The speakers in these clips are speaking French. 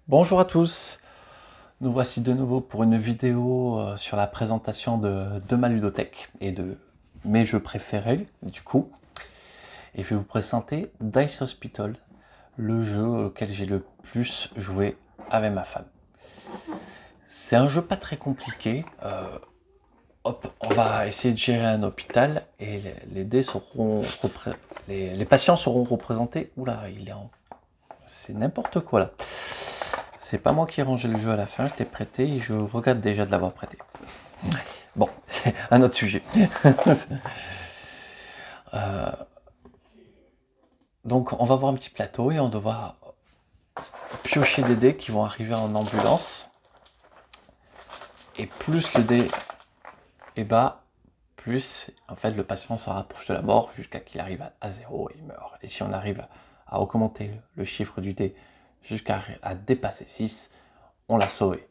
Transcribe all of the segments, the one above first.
Bonjour à tous, nous voici de nouveau pour une vidéo sur la présentation de ma ludothèque et de mes jeux préférés du coup. Et je vais vous présenter Dice Hospital, le jeu auquel j'ai le plus joué avec ma femme. C'est un jeu pas très compliqué. Hop, on va essayer de gérer un hôpital et les dés seront les patients seront représentés. Oula, c'est n'importe quoi là. C'est pas moi qui ai rangé le jeu à la fin, je l'ai prêté et je regrette déjà de l'avoir prêté. Bon, c'est un autre sujet. Donc on va voir un petit plateau et on va devoir piocher des dés qui vont arriver en ambulance. Et plus le dé est bas, plus en fait le patient se rapproche de la mort jusqu'à qu'il arrive à 0 et il meurt. Et si on arrive à augmenter le chiffre du dé jusqu'à dépasser 6, on l'a sauvé.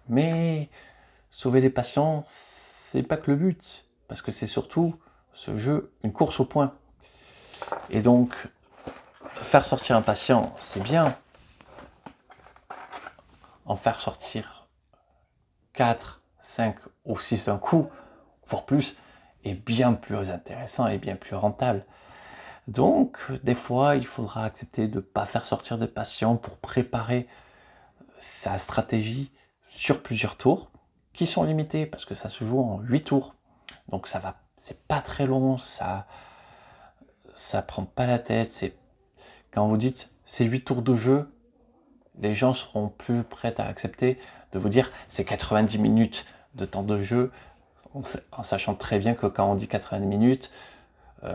Mais sauver les patients, c'est pas que le but, parce que c'est surtout ce jeu une course au point. Et donc, faire sortir un patient, c'est bien. En faire sortir 4, 5 ou 6 d'un coup, voire plus, est bien plus intéressant et bien plus rentable. Donc, des fois, il faudra accepter de ne pas faire sortir des patients pour préparer sa stratégie sur plusieurs tours, qui sont limités parce que ça se joue en 8 tours. Donc ça va, c'est pas très long, ça prend pas la tête. C'est quand vous dites c'est 8 tours de jeu, les gens seront plus prêts à accepter de vous dire c'est 90 minutes de temps de jeu, en sachant très bien que quand on dit 90 minutes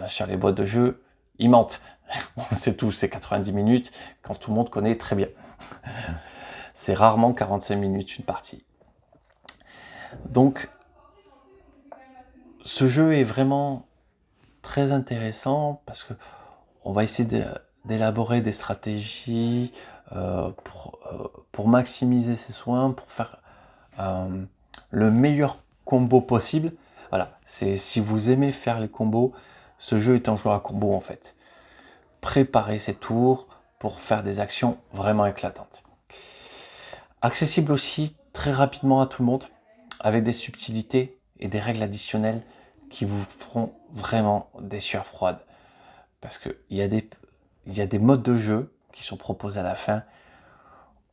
sur les boîtes de jeu, ils mentent. C'est tout, c'est 90 minutes quand tout le monde connaît très bien. C'est rarement 45 minutes une partie. Donc ce jeu est vraiment très intéressant parce que on va essayer d'élaborer des stratégies pour maximiser ses soins, pour faire le meilleur combo possible. Voilà, si vous aimez faire les combos, ce jeu est un jeu à combo en fait. Préparez ses tours pour faire des actions vraiment éclatantes. Accessible aussi très rapidement à tout le monde, avec des subtilités et des règles additionnelles qui vous feront vraiment des sueurs froides. Parce qu'il y a des modes de jeu qui sont proposés à la fin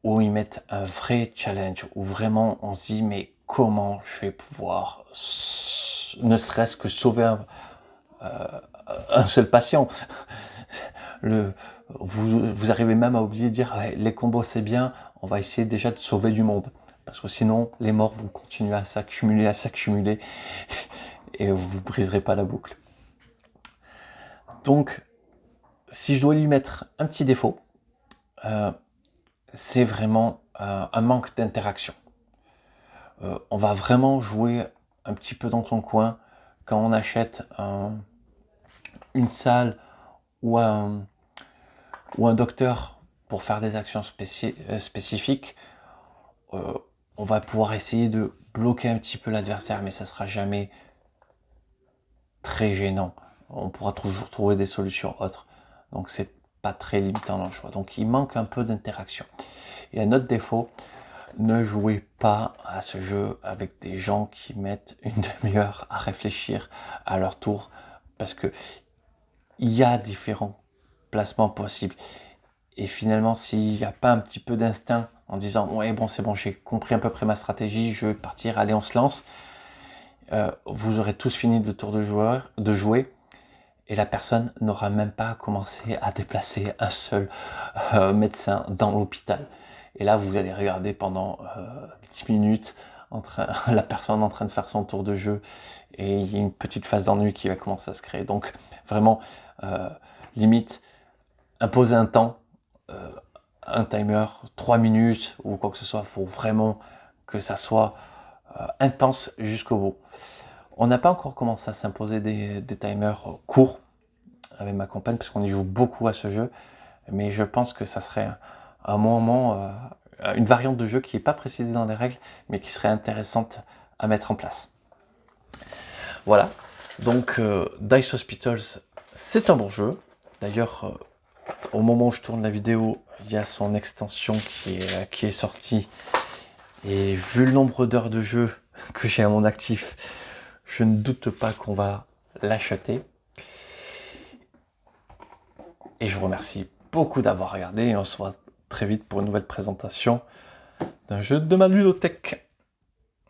où ils mettent un vrai challenge, où vraiment on se dit mais comment je vais pouvoir ne serait-ce que sauver un seul patient. Vous arrivez même à oublier de dire ouais, les combos c'est bien, on va essayer déjà de sauver du monde. Parce que sinon les morts vont continuer à s'accumuler et vous briserez pas la boucle. Donc si je dois lui mettre un petit défaut, c'est vraiment un manque d'interaction. On va vraiment jouer un petit peu dans ton coin quand on achète une salle ou un docteur pour faire des actions spécifiques. On va pouvoir essayer de bloquer un petit peu l'adversaire, mais ça sera jamais très gênant. On pourra toujours trouver des solutions autres. Donc c'est pas très limitant dans le choix. Donc il manque un peu d'interaction. Et un autre défaut, ne jouez pas à ce jeu avec des gens qui mettent une demi-heure à réfléchir à leur tour, parce que il y a différents placements possibles. Et finalement, s'il n'y a pas un petit peu d'instinct en disant ouais bon c'est bon, j'ai compris à peu près ma stratégie, je vais partir, allez on se lance, vous aurez tous fini le tour de jouer et la personne n'aura même pas commencé à déplacer un seul médecin dans l'hôpital. Et là, vous allez regarder pendant 10 minutes la personne en train de faire son tour de jeu et il y a une petite phase d'ennui qui va commencer à se créer. Donc vraiment, limite, imposer un temps, un timer, 3 minutes ou quoi que ce soit, pour vraiment que ça soit intense jusqu'au bout. On n'a pas encore commencé à s'imposer des timers courts avec ma compagne parce qu'on y joue beaucoup à ce jeu, mais je pense que ça serait un moment, une variante de jeu qui n'est pas précisée dans les règles, mais qui serait intéressante à mettre en place. Voilà, donc Dice Hospitals, c'est un bon jeu. D'ailleurs, au moment où je tourne la vidéo, il y a son extension qui est sortie. Et vu le nombre d'heures de jeu que j'ai à mon actif, je ne doute pas qu'on va l'acheter. Et je vous remercie beaucoup d'avoir regardé et on se voit très vite pour une nouvelle présentation d'un jeu de ma ludothèque.